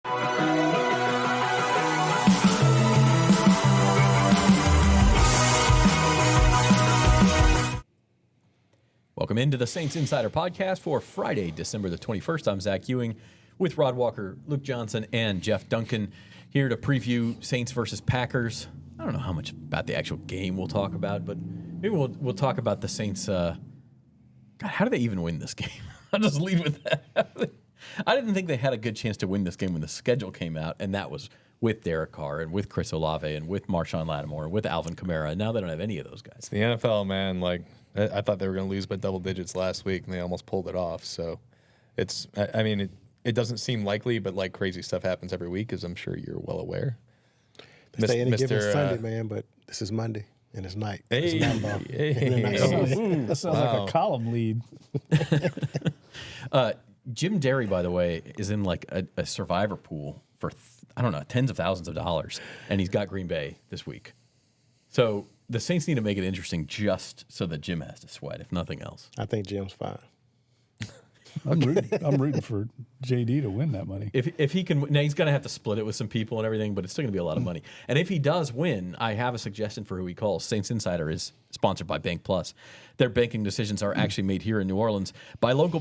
Welcome into the Saints Insider Podcast for Friday, December the 21st. I'm Zach Ewing with Rod Walker, Luke Johnson, and Jeff Duncan here to preview Saints versus Packers. I don't know how much about the actual game we'll talk about, but maybe we'll talk about the Saints. God, how did they even win this game? I'll just lead with that. I didn't think they had a good chance to win this game when the schedule came out, and that was with Derek Carr and with Chris Olave and with Marshawn Lattimore and with Alvin Kamara. And now they don't have any of those guys. It's the NFL, man. Like, I thought they were going to lose by double digits last week, and they almost pulled it off. So it's, I mean, it doesn't seem likely, but like crazy stuff happens every week, as I'm sure you're well aware. They say any given Sunday, man, but this is Monday and it's night. It's That sounds like a column lead. Jim Derry, by the way, is in like a survivor pool for, I don't know, tens of thousands of dollars, and he's got Green Bay this week. So the Saints need to make it interesting just so that Jim has to sweat, if nothing else. I think Jim's fine. I'm rooting for JD to win that money. If he can, now he's going to have to split it with some people and everything, but it's still going to be a lot of money. And if he does win, I have a suggestion for who he calls. Saints Insider is sponsored by Bank Plus. Their banking decisions are actually made here in New Orleans by local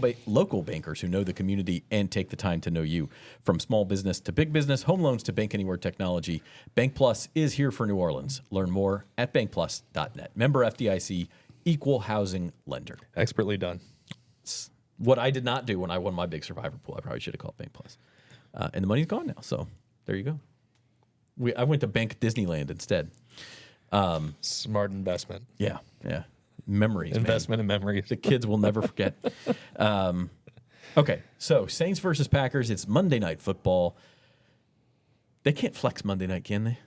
bankers who know the community and take the time to know you. From small business to big business, home loans to bank anywhere technology, Bank Plus is here for New Orleans. Learn more at bankplus.net. Member FDIC, equal housing lender. Expertly done. What I did not do when I won my big survivor pool, I probably should have called Bank Plus. And the money's gone now, so there you go. I went to Bank Disneyland instead. Smart investment. Yeah. Memories, investment man. in memories. The kids will never forget. Okay, so Saints versus Packers. It's Monday Night Football. They can't flex Monday night, can they?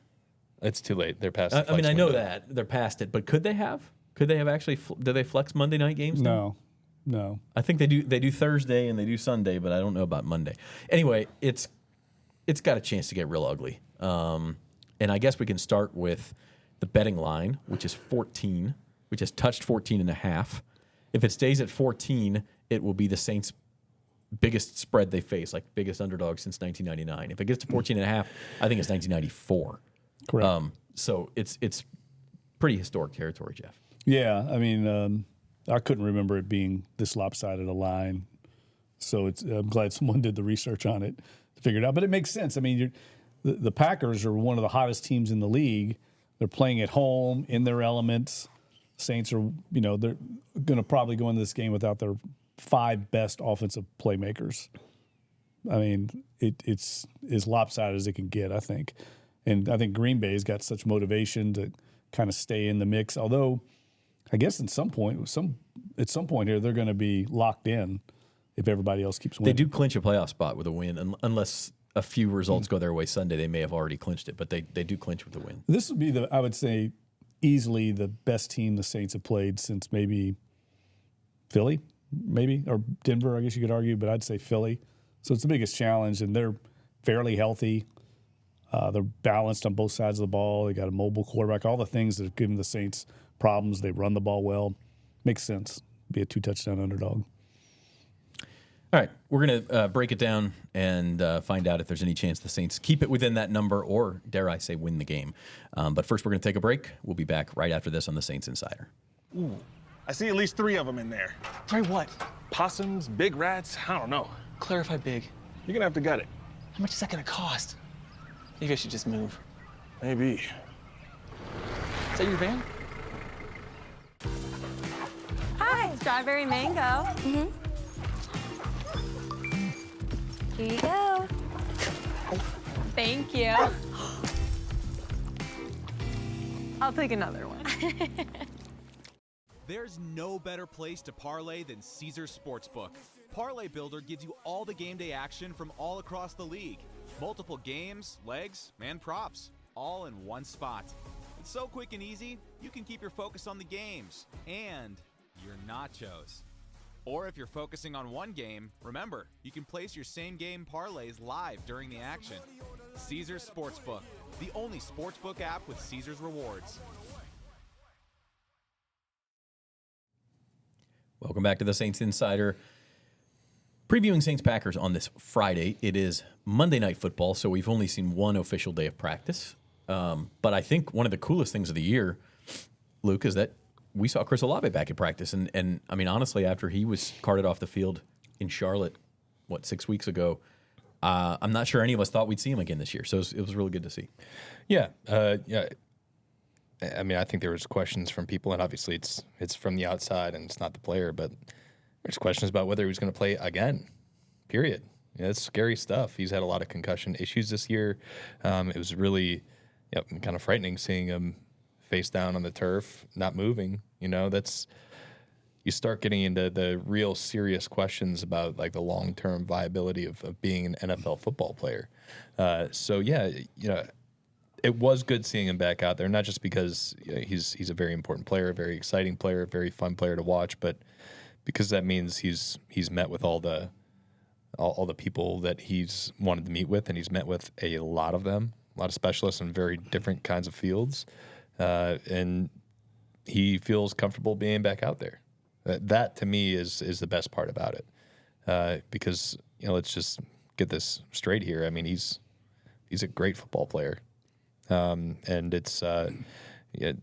It's too late. They're past. I mean, I know that they're past it, but could they have? Could they have actually? Do they flex Monday night games now? No. I think they do. They do Thursday and they do Sunday, but I don't know about Monday. Anyway, it's got a chance to get real ugly. And I guess we can start with the betting line, which is 14, which has touched 14.5. If it stays at 14, it will be the Saints' biggest spread they face, like biggest underdog since 1999. If it gets to 14.5, I think it's 1994. Correct. So it's pretty historic territory, Jeff. Yeah, I mean, I couldn't remember it being this lopsided a line, so I'm glad someone did the research on it to figure it out. But it makes sense. I mean, the Packers are one of the hottest teams in the league. They're playing at home in their elements. Saints are, they're going to probably go into this game without their 5 best offensive playmakers. I mean, it's as lopsided as it can get, I think. And I think Green Bay's got such motivation to kind of stay in the mix, although I guess at some point here, they're going to be locked in if everybody else keeps winning. They do clinch a playoff spot with a win, unless a few results go their way Sunday. They may have already clinched it, but they do clinch with a win. This would be I would say, easily the best team the Saints have played since maybe Philly, or Denver, I guess you could argue, but I'd say Philly. So it's the biggest challenge, and they're fairly healthy. They're balanced on both sides of the ball. They got a mobile quarterback, all the things that have given the Saints problems. They run the ball well. Makes sense. Be a 2-touchdown underdog. All right, we're going to break it down and find out if there's any chance the Saints keep it within that number or, dare I say, win the game. But first, we're going to take a break. We'll be back right after this on the Saints Insider. Ooh, I see at least 3 of them in there. 3 what? Possums, big rats, I don't know. Clarify big. You're going to have to gut it. How much is that going to cost? Maybe I should just move. Maybe. Is that your van? Hi, strawberry mango. Mm-hmm. Here you go. Thank you. I'll take another one. There's no better place to parlay than Caesars Sportsbook. Parlay Builder gives you all the game day action from all across the league. Multiple games, legs, and props, all in one spot. It's so quick and easy, you can keep your focus on the games and your nachos. Or if you're focusing on one game, remember, you can place your same game parlays live during the action. Caesars Sportsbook, the only sportsbook app with Caesars rewards. Welcome back to the Saints Insider. Previewing Saints-Packers on this Friday. It is Monday Night Football, so we've only seen one official day of practice. But I think one of the coolest things of the year, Luke, is that we saw Chris Olave back at practice. And I mean, honestly, after he was carted off the field in Charlotte, 6 weeks ago, I'm not sure any of us thought we'd see him again this year. So it was really good to see. Yeah. I mean, I think there was questions from people, and obviously it's from the outside and it's not the player, but there's questions about whether he was going to play again, period. It's scary stuff. He's had a lot of concussion issues this year. It was really kind of frightening seeing him face down on the turf, not moving. You start getting into the real serious questions about like the long-term viability of being an NFL football player. It was good seeing him back out there, not just because he's a very important player, a very exciting player, a very fun player to watch, but because that means he's met with all the people that he's wanted to meet with, and he's met with a lot of them, a lot of specialists in very different kinds of fields, and he feels comfortable being back out there. That to me is the best part about it, because let's just get this straight here. I mean, he's a great football player, and it's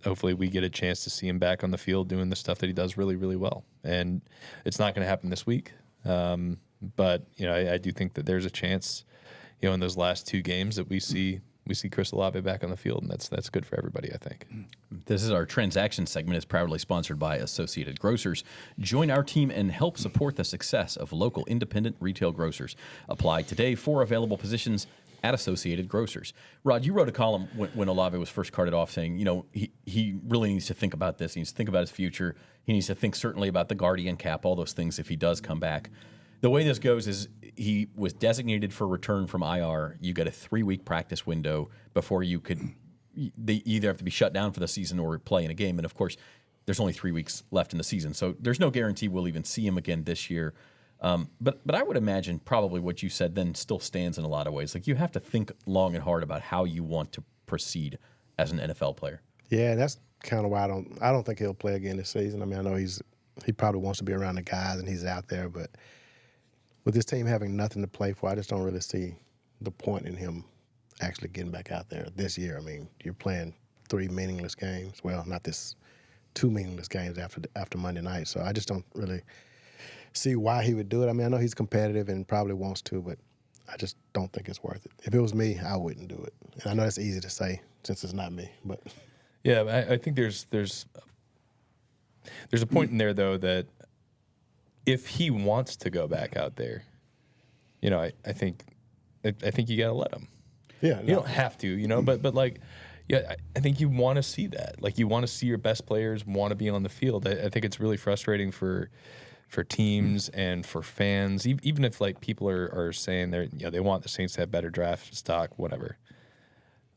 hopefully we get a chance to see him back on the field doing the stuff that he does really, really well. And it's not going to happen this week, but I do think that there's a chance, in those last two games that we see Chris Olave back on the field, and that's good for everybody, I think. This is our transaction segment. It's proudly sponsored by Associated Grocers. Join our team and help support the success of local independent retail grocers. Apply today for available positions at Associated Grocers. Rod, you wrote a column when Olave was first carted off saying, he really needs to think about this. He needs to think about his future. He needs to think certainly about the guardian cap, all those things if he does come back. The way this goes is he was designated for return from IR. You get a 3-week practice window before you could – they either have to be shut down for the season or play in a game. And, of course, there's only 3 weeks left in the season. So there's no guarantee we'll even see him again this year. But I would imagine probably what you said then still stands in a lot of ways. Like you have to think long and hard about how you want to proceed as an NFL player. Yeah, that's kind of why I don't think he'll play again this season. I mean, I know he probably wants to be around the guys and he's out there, but with this team having nothing to play for, I just don't really see the point in him actually getting back out there this year. I mean, you're playing 3 meaningless games. Well, not this 2 meaningless games after Monday night. So I just don't really see why he would do it. I mean, I know he's competitive and probably wants to, but I just don't think it's worth it. If it was me, I wouldn't do it. And I know that's easy to say since it's not me, but yeah, I think there's a point in there though that if he wants to go back out there, I think you gotta let him. Yeah, you don't have to, but like, yeah, I think you want to see that. Like you want to see your best players want to be on the field. I think it's really frustrating for teams and for fans, even if like people are saying they want the Saints to have better draft stock, whatever.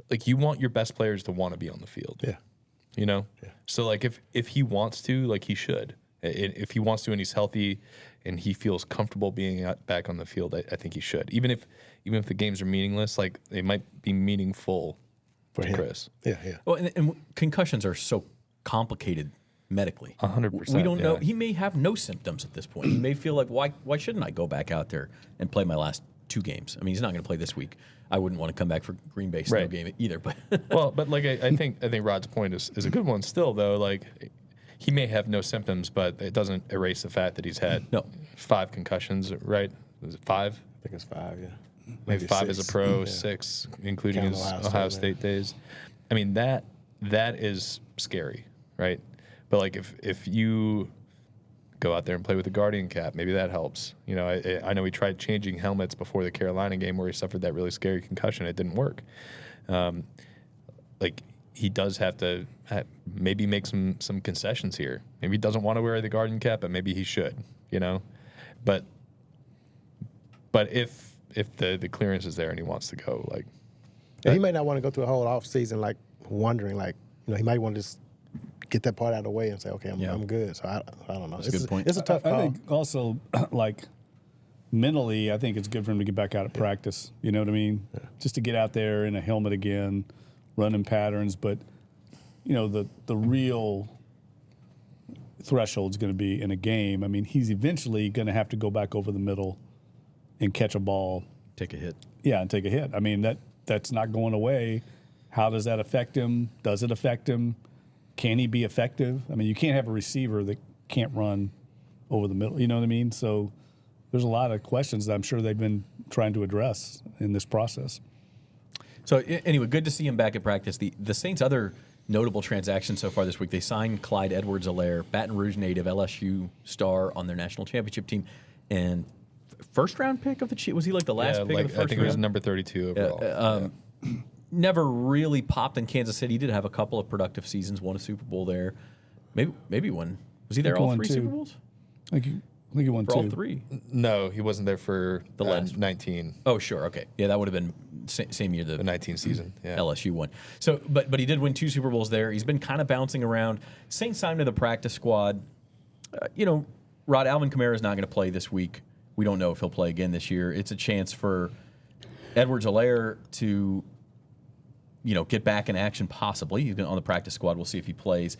Like you want your best players to want to be on the field. Yeah. Yeah. So like if he wants to, like he should. If he wants to and he's healthy and he feels comfortable being back on the field, I think he should. Even if the games are meaningless, like they might be meaningful for Chris. Yeah. Well, and concussions are so complicated medically. 100%. We don't know. He may have no symptoms at this point. He may feel like, why shouldn't I go back out there and play my last 2 games? I mean, he's not going to play this week. I wouldn't want to come back for Green Bay's snow game either. But but like I think Rod's point is a good one still though. Like he may have no symptoms, but it doesn't erase the fact that he's had 5 concussions. Right? Was it 5? I think it's 5. Yeah. Maybe 5 as a pro, 6 including his Ohio State days. I mean that is scary, right? But like if you go out there and play with the guardian cap, maybe that helps. I know he tried changing helmets before the Carolina game where he suffered that really scary concussion. It didn't work. Like he does have to maybe make some concessions here. Maybe he doesn't want to wear the guardian cap, but maybe he should. But if the clearance is there and he wants to go, like he may not want to go through a whole off season like wondering, like he might want to just get that part out of the way and say, okay, I'm good. So I don't know. That's a good point. It's a tough call. I think also, like, mentally, I think it's good for him to get back out of practice. You know what I mean? Yeah. Just to get out there in a helmet again, running patterns. But, the real threshold is going to be in a game. I mean, he's eventually going to have to go back over the middle and catch a ball. Take a hit. Yeah, and take a hit. I mean, that's not going away. How does that affect him? Does it affect him? Can he be effective? I mean, you can't have a receiver that can't run over the middle. You know what I mean? So there's a lot of questions that I'm sure they've been trying to address in this process. So anyway, good to see him back at practice. The Saints' other notable transaction so far this week, they signed Clyde Edwards-Helaire, Baton Rouge native, LSU star on their national championship team, and first round pick of the Chiefs. Was he like the last pick of the first round? I think he was number 32 overall. Never really popped in Kansas City. He did have a couple of productive seasons, won a Super Bowl there. Maybe one. Was he there all three Super Bowls? I think he won For two. all three. No, he wasn't there for The last 19. Oh, sure. Okay. Yeah, that would have been same year The 19 season. Yeah. LSU won. So, but he did win 2 Super Bowls there. He's been kind of bouncing around. Saints signed to the practice squad. Rod, Alvin Kamara is not going to play this week. We don't know if he'll play again this year. It's a chance for Edwards-Helaire to, get back in action possibly. He's been on the practice squad. We'll see if he plays.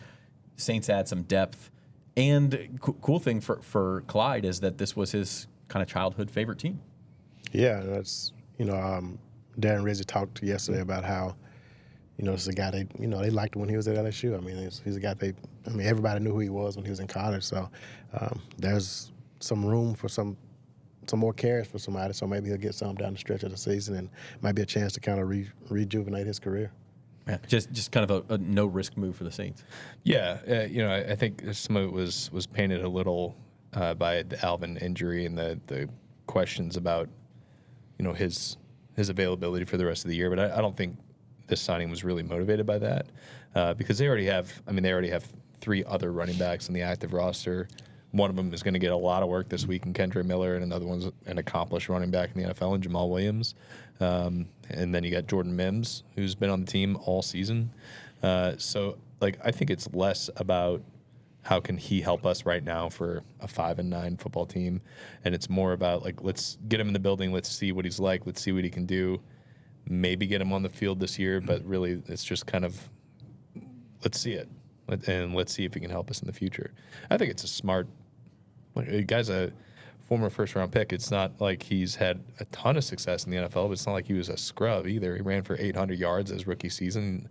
Saints add some depth. And cool thing for Clyde is that this was his kind of childhood favorite team. Yeah, that's Darren Rizzi talked yesterday about how this is a guy they liked when he was at LSU. I mean, he's a guy everybody knew who he was when he was in college. So there's some room for some more carries for somebody. So maybe he'll get some down the stretch of the season, and might be a chance to kind of rejuvenate his career. Yeah, just kind of a no risk move for the Saints. Yeah, I think some of it was painted a little by the Alvin injury and the questions about his availability for the rest of the year. But I don't think this signing was really motivated by that because they already have 3 other running backs in the active roster. One of them is going to get a lot of work this week in Kendra Miller, and another one's an accomplished running back in the NFL in Jamal Williams. And then you got Jordan Mims, who's been on the team all season. So I think it's less about how can he help us right now for a 5-9 football team, and it's more about let's get him in the building, let's see what he's like, let's see what he can do, maybe get him on the field this year, but really it's just kind of let's see it, and let's see if he can help us in the future. I think it's a smart. The guy's a former first-round pick. It's not like he's had a ton of success in the NFL, but it's not like he was a scrub either. He ran for 800 yards his rookie season.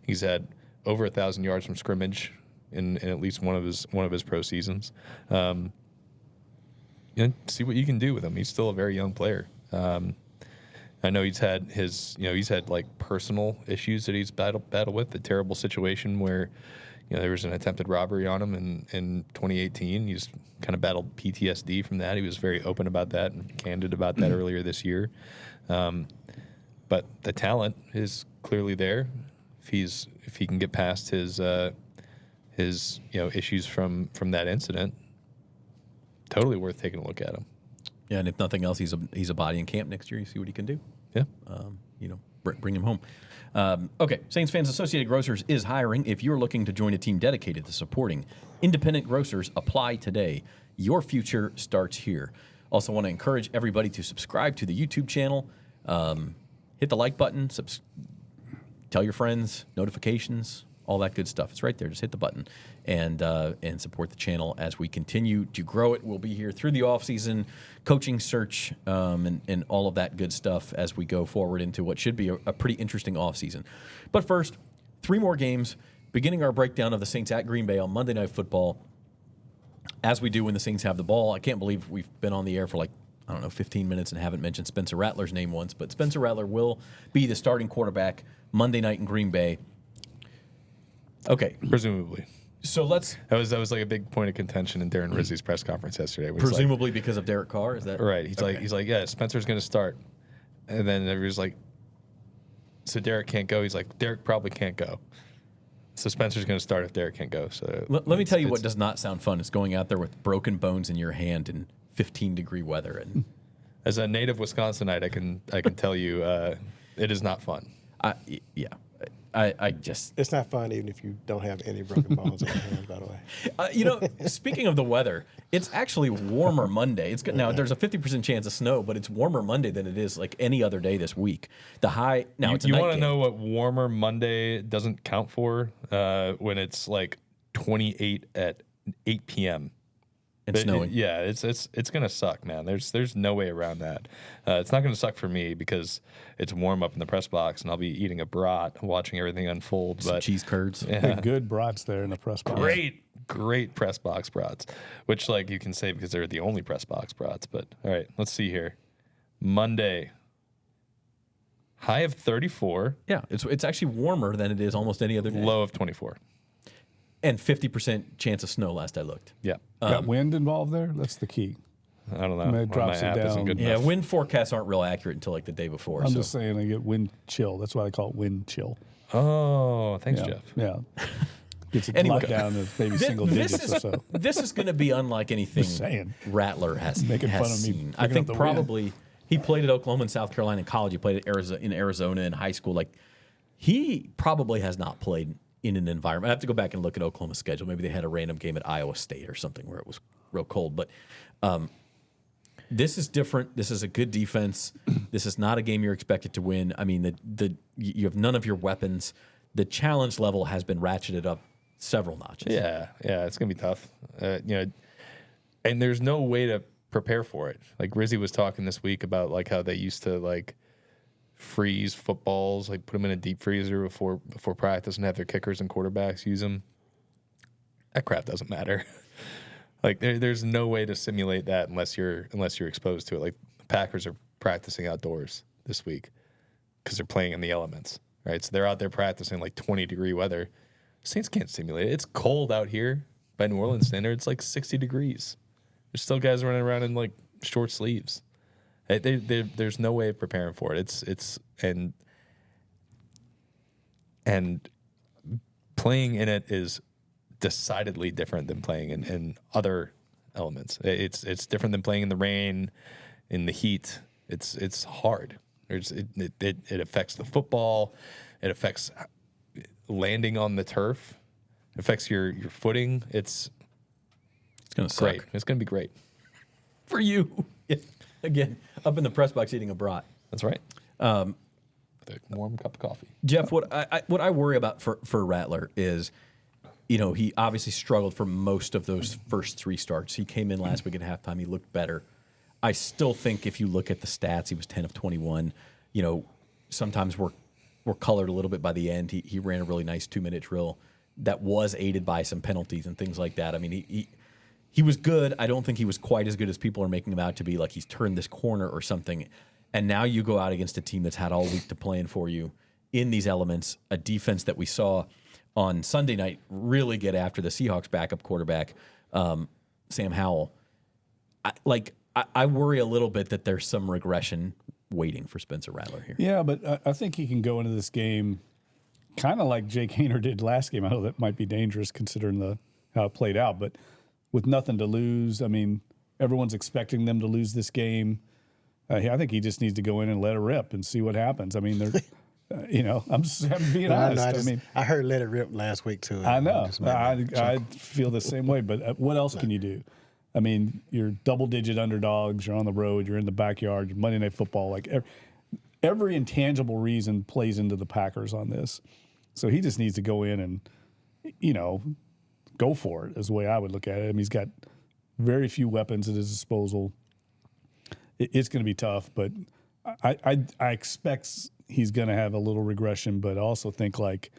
He's had over 1,000 yards from scrimmage in at least one of his pro seasons. See what you can do with him. He's still a very young player. I know he's had personal issues that he's battled with. The terrible situation where there was an attempted robbery on him in 2018. He's kind of battled PTSD from that. He was very open about that and candid about that earlier this year. But the talent is clearly there. If he can get past his issues from that incident, totally worth taking a look at him. Yeah, and if nothing else, he's a body in camp next year. You see what he can do. Yeah. Bring him home. Okay, Saints Fans Associated Grocers is hiring. If you're looking to join a team dedicated to supporting independent grocers, apply today. Your future starts here. Also want to encourage everybody to subscribe to the YouTube channel. Hit the like button. Tell your friends, notifications, all that good stuff. It's right there. Just hit the button and support the channel as we continue to grow it. We'll be here through the offseason, coaching search, and all of that good stuff as we go forward into what should be a pretty interesting offseason. But first, 3 more games, beginning our breakdown of the Saints at Green Bay on Monday Night Football. As we do when the Saints have the ball, I can't believe we've been on the air for 15 minutes and haven't mentioned Spencer Rattler's name once, but Spencer Rattler will be the starting quarterback Monday night in Green Bay. Okay. Presumably. So let's... That was like a big point of contention in Darren Rizzi's press conference yesterday. Presumably because of Derek Carr, is that... Right. He's okay. like, yeah, Spencer's going to start. And then everybody's like, so Derek can't go? He's like, Derek probably can't go. So Spencer's going to start if Derek can't go. So let me tell you what does not sound fun. It's going out there with broken bones in your hand in 15-degree weather. And as a native Wisconsinite, I can tell you it is not fun. I just... It's not fun even if you don't have any broken bones in your hands, by the way. Speaking of the weather, it's actually warmer Monday. It's good. Now, there's a 50% chance of snow, but it's warmer Monday than it is like any other day this week. The high... Now, it's a night game. You want to know what warmer Monday doesn't count for? When it's like 28 at 8 p.m. and snowing. Yeah, it's gonna suck, man. There's no way around that. It's not gonna suck for me because it's warm up in the press box, and I'll be eating a brat, watching everything unfold. Some but cheese curds. The good brats there in the press box. Great press box brats, which like you can say because they're the only press box brats. But all right, let's see here. Monday, high of 34. Yeah, it's actually warmer than it is almost any other day. Low of 24. And 50% chance of snow last I looked. Yeah. Got wind involved there? That's the key. I don't know. I mean, it drops my it app isn't down. good Yeah, enough. wind forecasts aren't real accurate until like the day before. I'm so. just saying I get wind chill. That's why they call it wind chill. Oh, thanks, Yeah. Jeff. Yeah. Gets it Anyway. dropped down to maybe single digits or so. This is going to be unlike anything Just saying. Rattler has Making fun of me seen. I picking think up the probably he played at Oklahoma and South Carolina in college. He played at Arizona in high school. Like he probably has not played in an environment. I have to go back and look at Oklahoma's schedule. Maybe they had a random game at Iowa State or something where it was real cold. But this is different. This is a good defense. This is not a game you're expected to win. I mean, you have none of your weapons. The challenge level has been ratcheted up several notches. Yeah, it's gonna be tough. And there's no way to prepare for it. Like Rizzy was talking this week about like how they used to like freeze footballs, like put them in a deep freezer before practice and have their kickers and quarterbacks use them. That crap doesn't matter. Like there's no way to simulate that unless you're exposed to it. Like the Packers are practicing outdoors this week because they're playing in the elements, right? So they're out there practicing like 20-degree weather. Saints can't simulate it. It's cold out here by New Orleans standards. It's like 60 degrees. There's still guys running around in like short sleeves. There's no way of preparing for it. And playing in it is decidedly different than playing in other elements. It's different than playing in the rain, in the heat. It's hard. It affects the football. It affects landing on the turf. It affects your footing. It's going to great. suck. It's going to be great. For you. Again, up in the press box eating a brat. That's right. With a warm cup of coffee. Jeff, what I worry about for Rattler is, he obviously struggled for most of those first three starts. He came in last week at halftime. He looked better. I still think if you look at the stats, he was 10 of 21. Sometimes we're colored a little bit by the end. He ran a really nice 2-minute drill that was aided by some penalties and things like that. I mean, he was good. I don't think he was quite as good as people are making him out to be, like he's turned this corner or something. And now you go out against a team that's had all week to plan for you in these elements, a defense that we saw on Sunday night really get after the Seahawks backup quarterback, Sam Howell. I worry a little bit that there's some regression waiting for Spencer Rattler here. Yeah, but I think he can go into this game kind of like Jake Haener did last game. I know that might be dangerous considering how it played out, but with nothing to lose, I mean, everyone's expecting them to lose this game. I think he just needs to go in and let it rip and see what happens. I mean, I'm just being honest. I heard let it rip last week too. I know. I feel the same way, but what else can you do? I mean, you're double-digit underdogs. You're on the road. You're in the backyard. You're Monday Night Football. Like every intangible reason plays into the Packers on this. So he just needs to go in and, go for it is the way I would look at it. I mean, he's got very few weapons at his disposal. It's going to be tough, but I expect he's going to have a little regression, but I also think like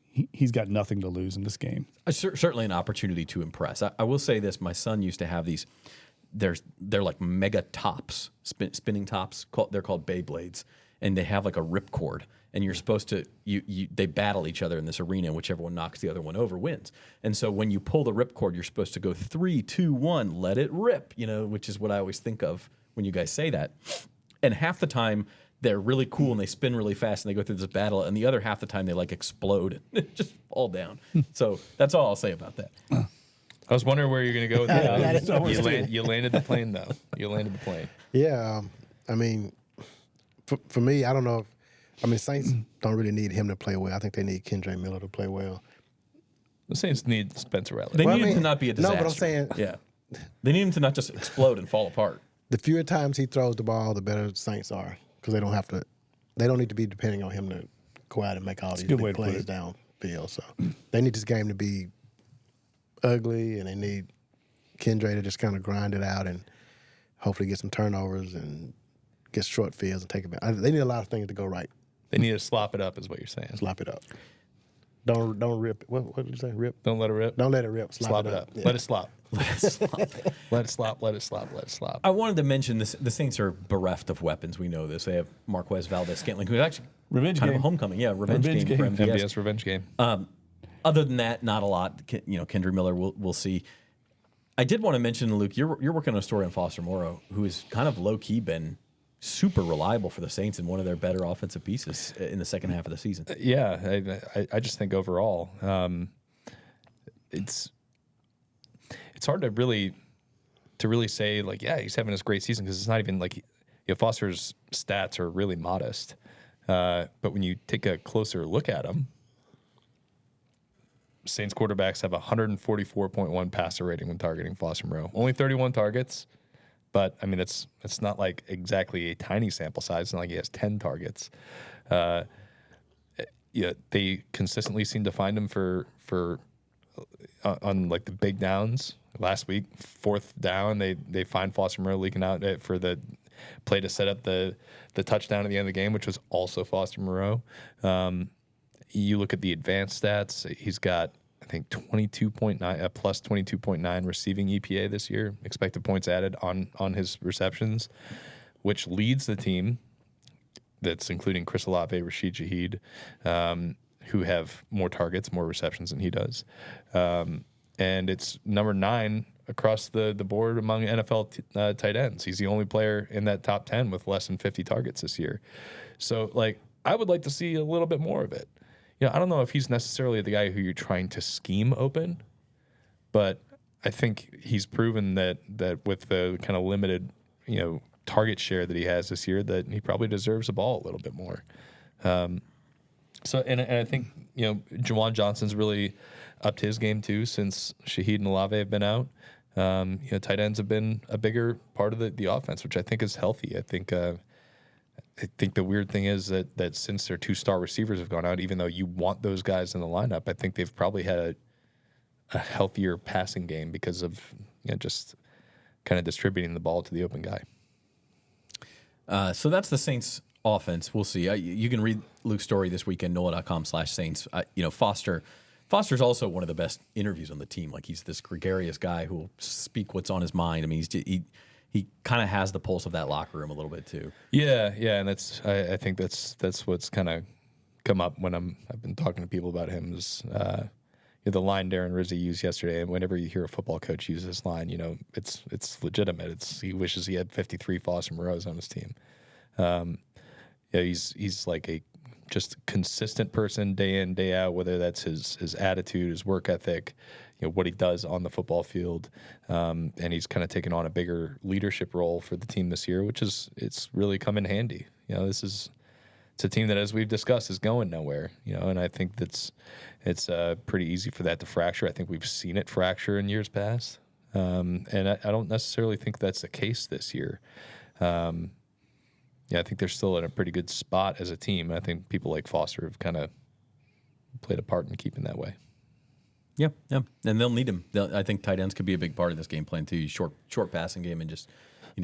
he's got nothing to lose in this game. Certainly an opportunity to impress. I will say this: my son used to have these. They're like mega tops, spinning tops. They're called Beyblades, and they have like a ripcord. And you're supposed to they battle each other in this arena, and whichever one knocks the other one over wins. And so when you pull the ripcord, you're supposed to go 3, 2, 1, let it rip. Which is what I always think of when you guys say that. And half the time they're really cool and they spin really fast and they go through this battle, and the other half the time they like explode and just fall down. So that's all I'll say about that. I was wondering where you're going to go with that. Yeah, You landed the plane, though. You landed the plane. Yeah, I mean, for me, I don't know. Saints don't really need him to play well. I think they need Kendre Miller to play well. The Saints need Spencer Rattler. They need him to not be a disaster. No, but I'm saying, yeah, they need him to not just explode and fall apart. The fewer times he throws the ball, the better the Saints are, because they don't need to be depending on him to go out and make all these big plays downfield. So they need this game to be ugly, and they need Kendra to just kind of grind it out and hopefully get some turnovers and get short fields and take it back. They need a lot of things to go right. They need to slop it up, is what you're saying. Slop it up. Don't rip it. What did you say? Rip? Don't let it rip. Don't let it rip. Slop it up. Yeah. Let it slop. Let it slop. Let it slop. Let it slop. Let it slop. I wanted to mention this. The Saints are bereft of weapons. We know this. They have Marquez Valdez-Scantling, who's actually Revenge kind game. of a homecoming. Yeah, revenge game for MVS. MVS revenge game. Other than that, not a lot. Kendra Miller, we'll see. I did want to mention, Luke, you're working on a story on Foster Moreau, who has kind of low-key been super reliable for the Saints and one of their better offensive pieces in the second half of the season. Yeah, I just think overall, it's hard to really say like, yeah, he's having this great season, because it's not even like Foster's stats are really modest. But when you take a closer look at him, Saints quarterbacks have 144.1 passer rating when targeting Foster Moreau. Only 31 targets. But, I mean, it's not like exactly a tiny sample size. It's not like he has 10 targets. They consistently seem to find him on like the big downs. Last week, 4th down, they find Foster Moreau leaking out for the play to set up the touchdown at the end of the game, which was also Foster Moreau. You look at the advanced stats, he's got, I think, 22.9 plus 22.9 receiving EPA this year, expected points added on his receptions, which leads the team. That's including Chris Olave, Rashid Shaheed, who have more targets, more receptions than he does, and it's number 9 across the board among NFL tight ends. He's the only player in that top 10 with less than 50 targets this year. So, like, I would like to see a little bit more of it. I don't know if he's necessarily the guy who you're trying to scheme open, but I think he's proven that with the kind of limited, target share that he has this year, that he probably deserves the ball a little bit more. So I think, Juwan Johnson's really upped his game too since Shaheed and Olave have been out. Tight ends have been a bigger part of the offense, which I think is healthy. I think the weird thing is that since their 2-star receivers have gone out, even though you want those guys in the lineup, I think they've probably had a healthier passing game because of just kind of distributing the ball to the open guy. So that's the Saints offense. We'll see. You can read Luke's story this weekend, NOLA.com/Saints. Foster's also one of the best interviews on the team. Like, he's this gregarious guy who will speak what's on his mind. I mean, he kind of has the pulse of that locker room a little bit too. Yeah, and I think that's what's kind of come up when I've been talking to people about him is the line Darren Rizzi used yesterday. And whenever you hear a football coach use this line, it's legitimate. He wishes he had 53 Foster Moreaus on his team. He's like a just consistent person day in, day out, whether that's his attitude, his work ethic, what he does on the football field. And he's kind of taken on a bigger leadership role for the team this year, it's really come in handy. It's a team that, as we've discussed, is going nowhere, and I think it's pretty easy for that to fracture. I think we've seen it fracture in years past. And I don't necessarily think that's the case this year. I think they're still in a pretty good spot as a team. I think people like Foster have kind of played a part in keeping that way. Yeah, and they'll need him. I think tight ends could be a big part of this game plan too. Short passing game and just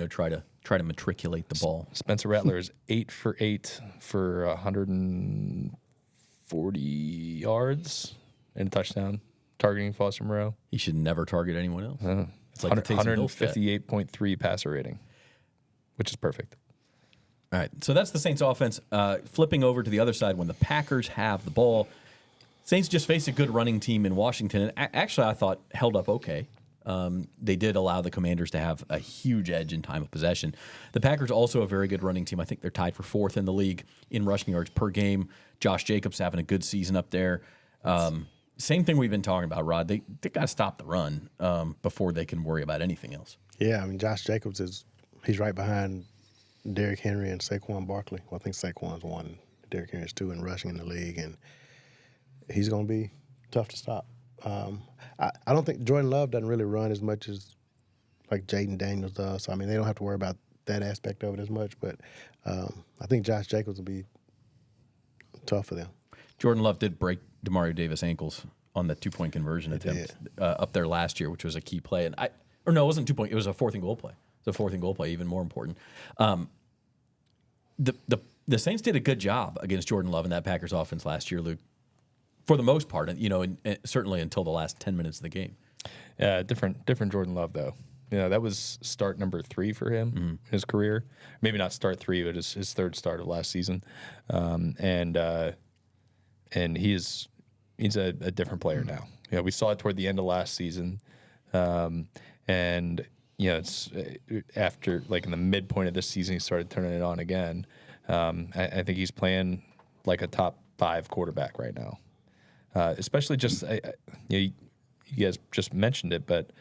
try to matriculate the ball. Spencer Rattler is 8 for 8 for 140 yards and a touchdown, targeting Foster Moreau. He should never target anyone else. It's like 158.3 passer rating, which is perfect. All right, so that's the Saints offense. Flipping over to the other side, when the Packers have the ball, Saints just faced a good running team in Washington, and actually I thought held up okay. They did allow the Commanders to have a huge edge in time of possession. The Packers also a very good running team. I think they're tied for 4th in the league in rushing yards per game. Josh Jacobs having a good season up there. Same thing we've been talking about, Rod. They got to stop the run before they can worry about anything else. Yeah, I mean, Josh Jacobs he's right behind Derrick Henry and Saquon Barkley. Well, I think Saquon's 1, Derrick Henry's 2 in rushing in the league, and he's going to be tough to stop. I don't think Jordan Love doesn't really run as much as like Jaden Daniels does. So, I mean, they don't have to worry about that aspect of it as much. But I think Josh Jacobs will be tough for them. Jordan Love did break Demario Davis' ankles on the 2-point conversion attempt up there last year, which was a key play. Or no, it wasn't 2 point. It was a fourth and goal play. It was a fourth and goal play, even more important. The Saints did a good job against Jordan Love and that Packers offense last year, Luke, for the most part, and certainly until the last 10 minutes of the game. Yeah, different Jordan Love, though. That was start number 3 for him in his career. Maybe not start 3, but his third start of last season. And he's a different player now. We saw it toward the end of last season. It's after, like, in the midpoint of this season, he started turning it on again. I think he's playing like a top 5 quarterback right now. Especially just, you guys just mentioned it, but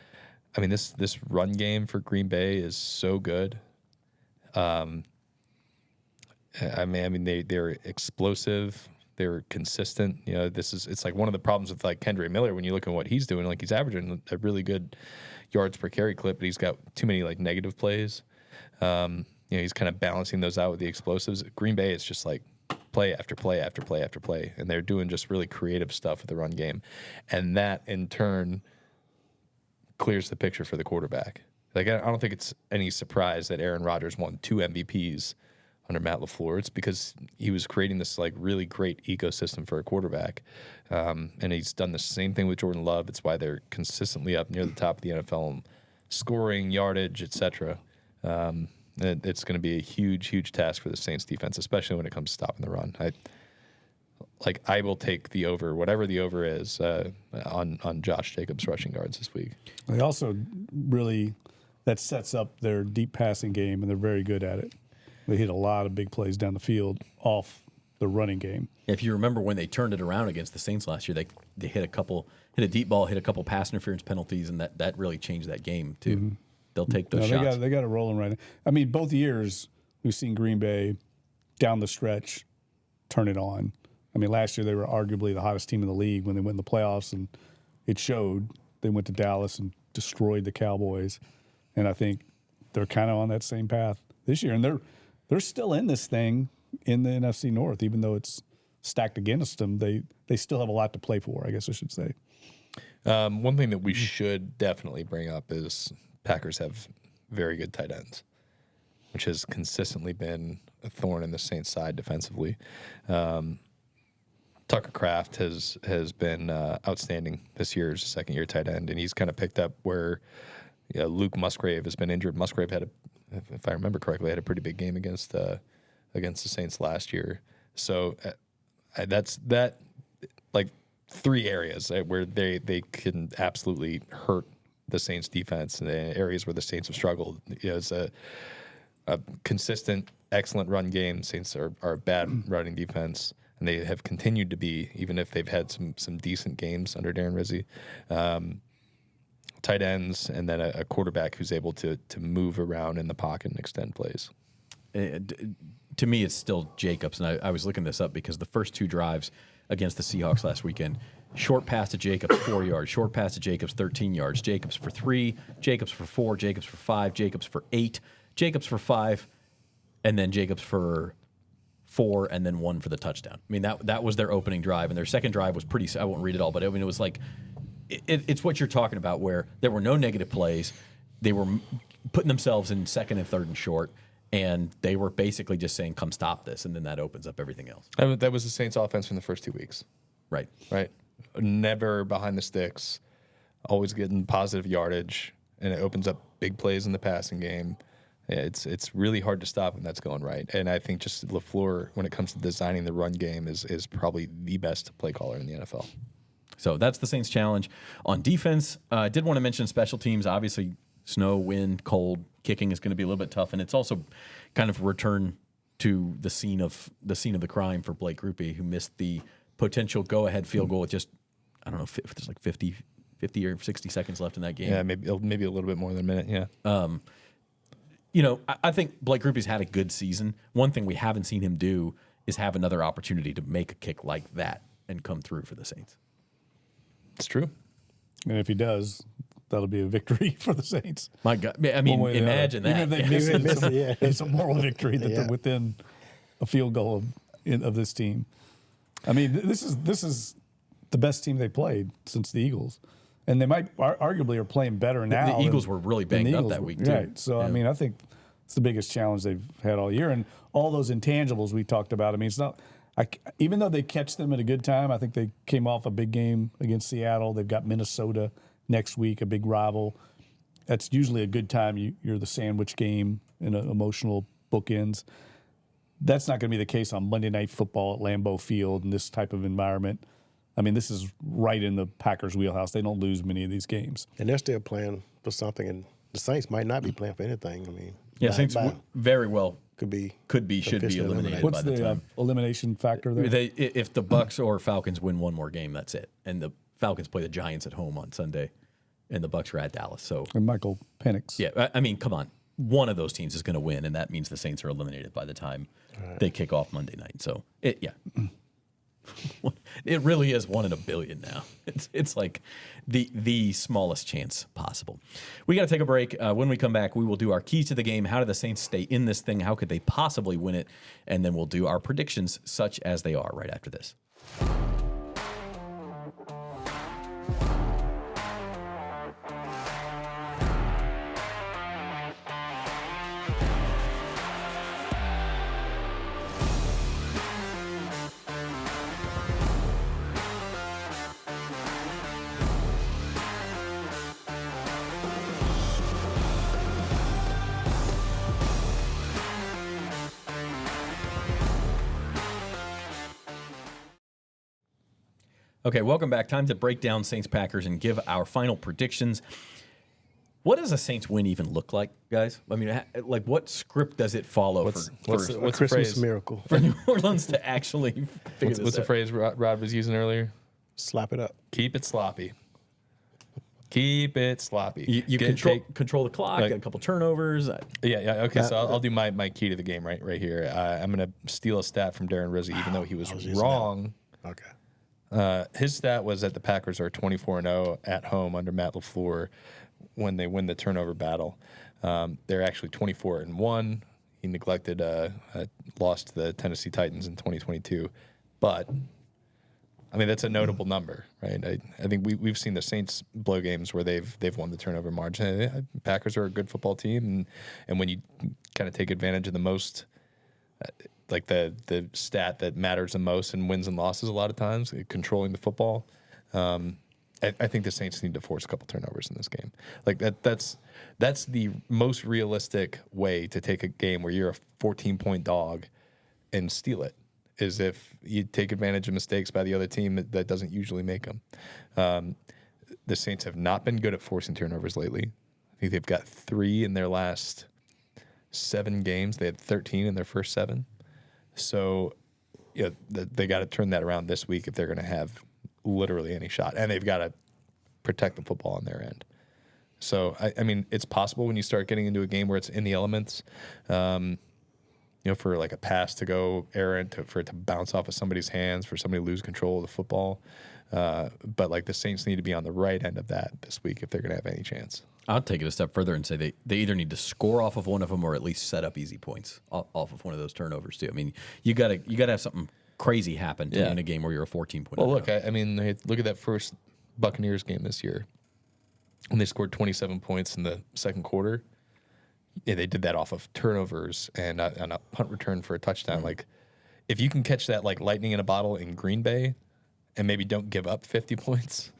I mean, this run game for Green Bay is so good. I mean, they're explosive. They're consistent. It's like one of the problems with like Kendre Miller when you look at what he's doing. Like, he's averaging a really good yards per carry clip, but he's got too many like negative plays. He's kind of balancing those out with the explosives. Green Bay is just like play after play after play after play, and they're doing just really creative stuff with the run game, and that in turn clears the picture for the quarterback. Like, I don't think it's any surprise that Aaron Rodgers won 2 MVPs under Matt LaFleur. It's because he was creating this like really great ecosystem for a quarterback, and he's done the same thing with Jordan Love. It's why they're consistently up near the top of the NFL in scoring, yardage, etc. It's going to be a huge task for the Saints defense, especially when it comes to stopping the run. I will take the over, whatever the over is, on Josh Jacobs rushing yards this week. They also really, that sets up their deep passing game, and they're very good at it. They hit a lot of big plays down the field off the running game. If you remember when they turned it around against the Saints last year, they hit a deep ball, hit a couple pass interference penalties, and that really changed that game too. Mm-hmm. They'll take those shots. They got it rolling right now. I mean, both years we've seen Green Bay down the stretch turn it on. I mean, last year they were arguably the hottest team in the league when they went in the playoffs, and it showed. They went to Dallas and destroyed the Cowboys, and I think they're kind of on that same path this year. And they're still in this thing in the NFC North, even though it's stacked against them. They still have a lot to play for, I guess I should say. One thing that we should definitely bring up is Packers have very good tight ends, which has consistently been a thorn in the Saints' side defensively. Tucker Kraft has been outstanding this year as a second-year tight end, and he's kind of picked up where Luke Musgrave has been injured. Musgrave if I remember correctly, had a pretty big game against the Saints last year. So that's like 3 areas where they can absolutely hurt the Saints defense, and the areas where the Saints have struggled. It's a consistent, excellent run game. Saints are a bad running defense, and they have continued to be, even if they've had some decent games under Darren Rizzi. Tight ends, and then a quarterback who's able to move around in the pocket and extend plays. To me, it's still Jacobs, and I was looking this up because the first 2 drives against the Seahawks last weekend, short pass to Jacobs, 4 yards, short pass to Jacobs, 13 yards, Jacobs for 3, Jacobs for 4, Jacobs for 5, Jacobs for 8, Jacobs for 5, and then Jacobs for 4, and then 1 for the touchdown. I mean, that was their opening drive, and their second drive was pretty, I won't read it all, but I mean, it was like, it's what you're talking about, where there were no negative plays. They were putting themselves in second and third and short, and they were basically just saying, come stop this, and then that opens up everything else. That was the Saints offense from the first 2 weeks. Right. Never behind the sticks, always getting positive yardage, and it opens up big plays in the passing game. Yeah, it's really hard to stop when that's going right. And I think just LaFleur, when it comes to designing the run game, is probably the best play caller in the NFL. So that's the Saints' challenge. On defense, I did want to mention special teams. Obviously, snow, wind, cold, kicking is going to be a little bit tough, and it's also kind of a return to the scene of the crime for Blake Grupe, who missed the potential go-ahead field goal with just, I don't know, if there's like 50 or 60 seconds left in that game. Yeah, maybe a little bit more than a minute. Yeah. I think Blake Grupe's had a good season. One thing we haven't seen him do is have another opportunity to make a kick like that and come through for the Saints. It's true. And if he does, that'll be a victory for the Saints. My God. I mean, imagine that. Even if they miss it, it's a moral victory that they're within a field goal of this team. I mean, this is the best team they played since the Eagles. and they might arguably are playing better now. The Eagles were really than the banged up Eagles that were. week, too. Right. So, I mean, I think it's the biggest challenge they've had all year. And all those intangibles we talked about, I mean, it's not – even though they catch them at a good time, I think they came off a big game against Seattle. They've got Minnesota next week, a big rival. That's usually a good time. You're the sandwich game in an emotional bookends. That's not going to be the case on Monday Night Football at Lambeau Field in this type of environment. I mean, this is right in the Packers' wheelhouse. They don't lose many of these games. And they're still playing for something, and the Saints might not be playing for anything. I mean, Saints very well should be officially eliminated What's by the time. Elimination factor there? If the Bucks or Falcons win one more game, that's it. And the Falcons play the Giants at home on Sunday, and the Bucks are at Dallas. So and Michael Penix. yeah, I mean, come on. One of those teams is going to win, and that means the Saints are eliminated by the time they kick off Monday night. So, it really is 1 in a billion now. It's like the smallest chance possible. We got to take a break. When we come back, we will do our keys to the game. How do the Saints stay in this thing? How could they possibly win it? And then we'll do our predictions such as they are right after this. Okay, welcome back. Time to break down Saints-Packers and give our final predictions. What does a Saints win even look like, guys? I mean, like, what script does it follow What's Christmas the phrase? miracle. for New Orleans to actually figure this What's the out? phrase Rod was using earlier? Slap it up. Keep it sloppy. Keep it sloppy. You control the clock, like- get a couple turnovers. Yeah. Okay, so I'll do my key to the game right here. I'm going to steal a stat from Darren Rizzi, even though he was wrong. Okay. His stat was that the Packers are 24-0 at home under Matt LaFleur when they win the turnover battle. They're actually 24-1. He neglected lost to the Tennessee Titans in 2022, but I mean that's a notable number, right? I think we've seen the Saints blow games where they've won the turnover margin. Packers are a good football team, and when you kind of take advantage of the most. Like the stat that matters the most in wins and losses a lot of times, controlling the football. I think the Saints need to force a couple turnovers in this game. Like that's the most realistic way to take a game where you're a 14-point dog and steal it, is if you take advantage of mistakes by the other team that doesn't usually make them. The Saints have not been good at forcing turnovers lately. I think they've got 3 in their last 7 games. They had 13 in their first 7. So, they got to turn that around this week if they're going to have literally any shot, and they've got to protect the football on their end. So, I mean, it's possible when you start getting into a game where it's in the elements, for like a pass to go errant, for it to bounce off of somebody's hands, for somebody to lose control of the football. But like the Saints need to be on the right end of that this week if they're going to have any chance. I'll take it a step further and say they either need to score off of one of them or at least set up easy points off of one of those turnovers too. I mean, you gotta have something crazy happen to win a game where you're a 14-point. Well, look, I mean, look at that first Buccaneers game this year, and they scored 27 points in the second quarter. Yeah, they did that off of turnovers and a punt return for a touchdown. Like, if you can catch that like lightning in a bottle in Green Bay, and maybe don't give up 50 points,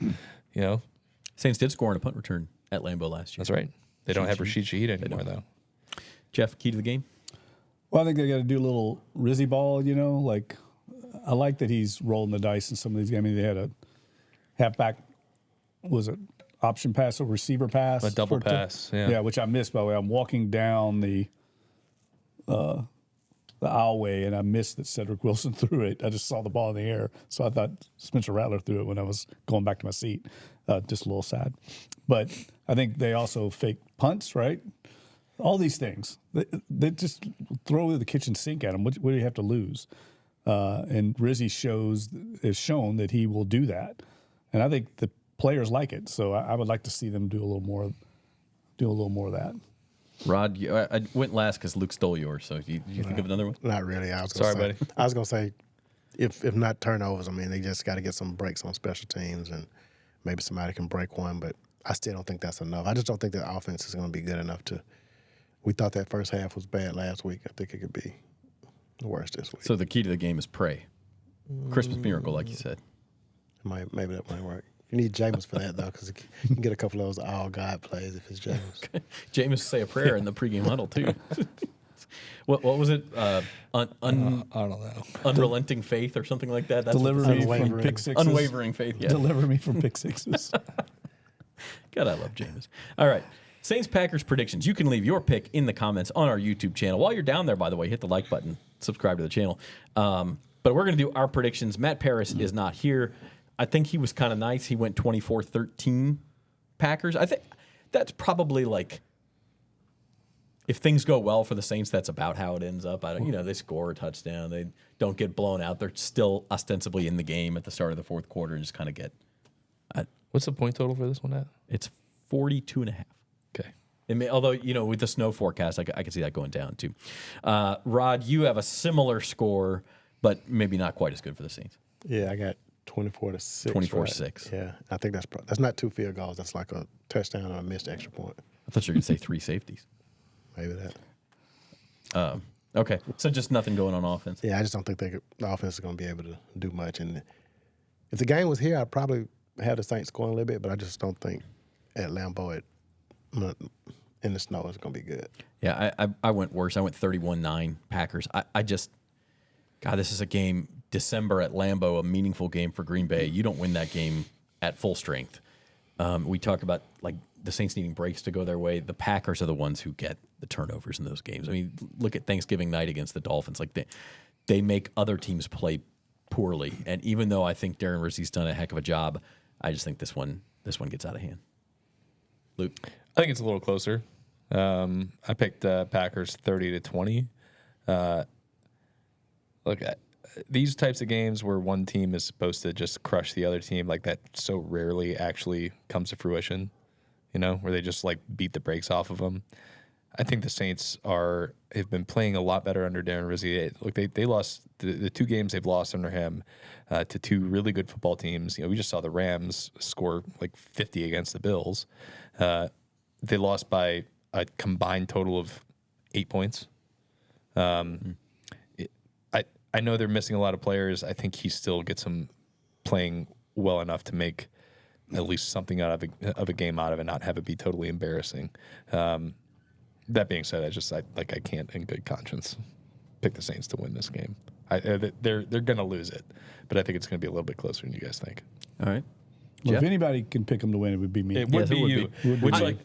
Saints did score on a punt return at Lambeau last year. That's right. They don't have Rashid Shaheed anymore, though. Jeff, key to the game? Well, I think they got to do a little Rizzy ball, Like, I like that he's rolling the dice in some of these games. I mean, they had a halfback, was it option pass or receiver pass? A double pass, yeah. Yeah, which I missed, by the way. I'm walking down the aisleway, and I missed that Cedric Wilson threw it. I just saw the ball in the air, so I thought Spencer Rattler threw it when I was going back to my seat. Just a little sad. But I think they also fake punts, right? All these things. They just throw the kitchen sink at them. What do you have to lose? And Rizzy has shown that he will do that. And I think the players like it. So I would like to see them do a little more of that. Rod, I went last because Luke stole yours. So do you think of another one? Not really. Sorry, buddy. I was going to say, if not turnovers, I mean, they just got to get some breaks on special teams. And maybe somebody can break one, but I still don't think that's enough. I just don't think the offense is going to be good enough to. We thought that first half was bad last week. I think it could be worse this week. So the key to the game is pray. Christmas miracle, like you said. Maybe that might work. You need Jameis for that, though, because you can get a couple of those all-God plays if it's Jameis. Jameis say a prayer in the pregame huddle, too. What was it? I don't know. Unrelenting faith or something like that? That's Deliver what me from Unwavering. pick sixes. Unwavering faith, yeah. Deliver me from pick sixes. God, I love Jameis. All right. Saints-Packers predictions. You can leave your pick in the comments on our YouTube channel. While you're down there, by the way, hit the like button, subscribe to the channel. But we're going to do our predictions. Matt Paris is not here. I think he was kind of nice. He went 24-13 Packers. I think that's probably like, if things go well for the Saints, that's about how it ends up. They score a touchdown. They don't get blown out. They're still ostensibly in the game at the start of the fourth quarter and just kind of get. What's the point total for this one at? It's 42.5. Okay. Although, with the snow forecast, I can see that going down too. Rod, you have a similar score, but maybe not quite as good for the Saints. Yeah, I got 24-6. 24-6. Right? Yeah, I think that's not 2 field goals. That's like a touchdown or a missed extra point. I thought you were going to say 3 safeties. Maybe that. Okay, so just nothing going on offense. Yeah, I just don't think the offense is going to be able to do much. And if the game was here, I'd probably have the Saints scoring a little bit, but I just don't think at Lambeau in the snow it's going to be good. Yeah, I went worse. I went 31-9 Packers. This is a game, December at Lambeau, a meaningful game for Green Bay. You don't win that game at full strength. We talk about like the Saints needing breaks to go their way. The Packers are the ones who get the turnovers in those games. I mean, look at Thanksgiving night against the Dolphins. Like they make other teams play poorly. And even though I think Darren Rizzi's done a heck of a job, I just think this one gets out of hand. Luke? I think it's a little closer. I picked Packers 30-20. Look, these types of games where one team is supposed to just crush the other team, like that so rarely actually comes to fruition, where they just like beat the brakes off of them. I think the Saints have been playing a lot better under Darren Rizzi. Look, they lost the 2 games they've lost under him to 2 really good football teams. We just saw the Rams score like 50 against the Bills. They lost by a combined total of 8 points. I know they're missing a lot of players. I think he still gets them playing well enough to make at least something out of a game out of it, not have it be totally embarrassing. That being said, I can't in good conscience pick the Saints to win this game. They're going to lose it, but I think it's going to be a little bit closer than you guys think. All right. Well, Jeff? if anybody can pick them to win, it would be me. It would Yes, be it would you. be. Which, like,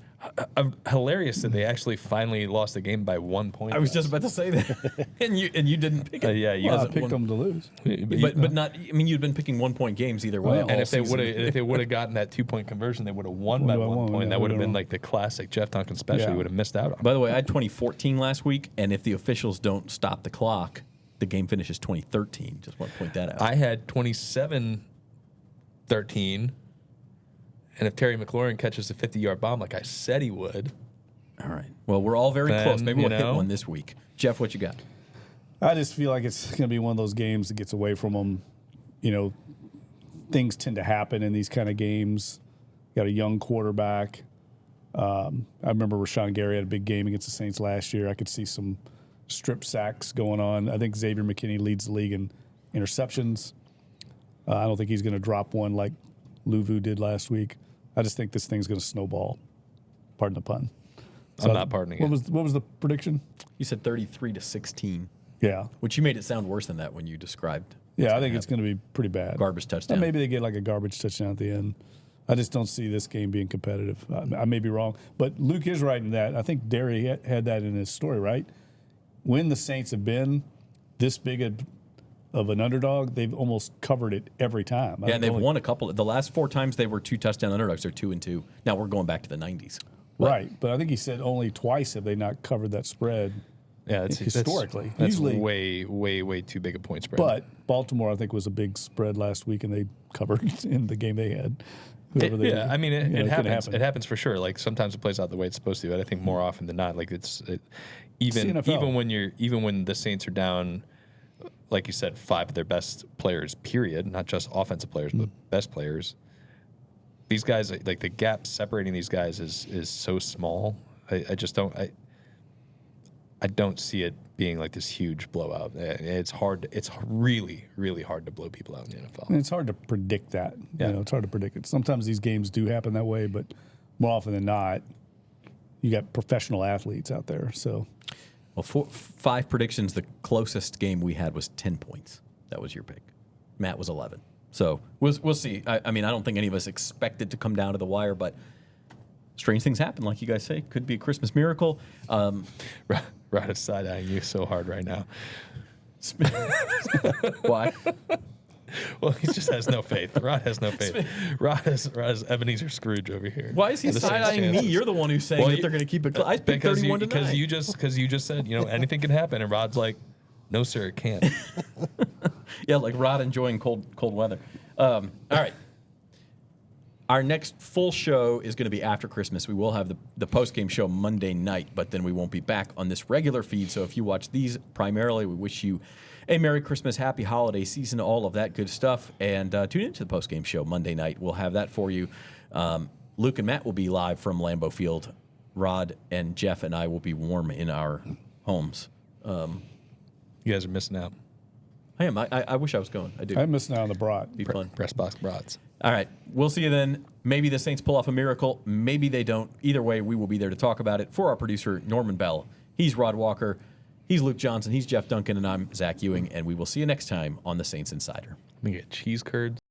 hilarious that they actually finally lost the game by 1 point. I was just about to say that, and you didn't pick it. Yeah, you I guys picked them to lose. But not. I mean, you'd been picking 1 point games either way. Well, all And if season. they would have gotten that 2 point conversion, they would have won by Would've 1 won, point. yeah, That would have would've been won. like the classic Jeff Duncan special. Yeah. You would have missed out on. By the way, I had 2014 last week, and if the officials don't stop the clock, the game finishes 2013. Just want to point that out. I had 27-13, and if Terry McLaurin catches a 50-yard bomb like I said he would, All right. Well, we're all very Then, close. Maybe we'll hit you know. one this week. Jeff, what you got? I just feel like it's going to be one of those games that gets away from them. Things tend to happen in these kind of games. Got a young quarterback. I remember Rashawn Gary had a big game against the Saints last year. I could see some strip sacks going on. I think Xavier McKinney leads the league in interceptions. I don't think he's going to drop one like Louvu did last week. I just think this thing's going to snowball. Pardon the pun. I'm not pardoning it. What was the prediction? You said 33-16, Yeah. which you made it sound worse than that when you described. Yeah, I think it's going to be pretty bad. Garbage touchdown. Maybe they get like a garbage touchdown at the end. I just don't see this game being competitive. I may be wrong, but Luke is right in that. I think Derry had that in his story, right? When the Saints have been this big of an underdog, they've almost covered it every time. Yeah, and they've won a couple. The last 4 times they were 2 touchdown underdogs, they're 2-2. Now we're going back to the 90s. Right, but I think he said only twice have they not covered that spread. Yeah, historically. that's Usually- way too big a point spread. But Baltimore, I think, was a big spread last week, and they covered in the game they had. Whoever they- I mean, it could happens. happen. It happens for sure. Like sometimes it plays out the way it's supposed to, but I think more often than not, like even NFL. even when the Saints are down, like you said, 5 of their best players, period, not just offensive players, but best players. these guys, like the gap separating these guys is so small. I just don't. I don't see it being like this huge blowout. It's hard. It's really, really hard to blow people out in the NFL. And it's hard to predict that. Yeah. You know, it's hard to predict it. Sometimes these games do happen that way, but more often than not, you got professional athletes out there. So, Well, 5 predictions. The closest game we had was 10 points. That was your pick. Matt was 11. So we'll see. I mean, I don't think any of us expected to come down to the wire, but strange things happen, like you guys say. Could be a Christmas miracle. Rod is side-eyeing you so hard right now. Why? Well, he just has no faith. Rod has no faith. Rod is Ebenezer Scrooge over here. Why is he The Saints side-eyeing me? chances. You're the one who's saying that they're going to keep it close. I picked 31 to 9. Because you just said, anything can happen, and Rod's like, no, sir, it can't. Yeah, like Rod enjoying cold weather. All right. Our next full show is going to be after Christmas. We will have the post-game show Monday night, but then we won't be back on this regular feed. So if you watch these primarily, we wish you a Merry Christmas, Happy Holiday Season, all of that good stuff. And tune into the post-game show Monday night. We'll have that for you. Luke and Matt will be live from Lambeau Field. Rod and Jeff and I will be warm in our homes. You guys are missing out. I am. I wish I was going. I do. I'm missing out on the brat. Be fun. Press box Broads. All right. We'll see you then. Maybe the Saints pull off a miracle. Maybe they don't. Either way, we will be there to talk about it. For our producer, Norman Bell, he's Rod Walker, he's Luke Johnson, he's Jeff Duncan, and I'm Zach Ewing, and we will see you next time on the Saints Insider. Let me get cheese curds.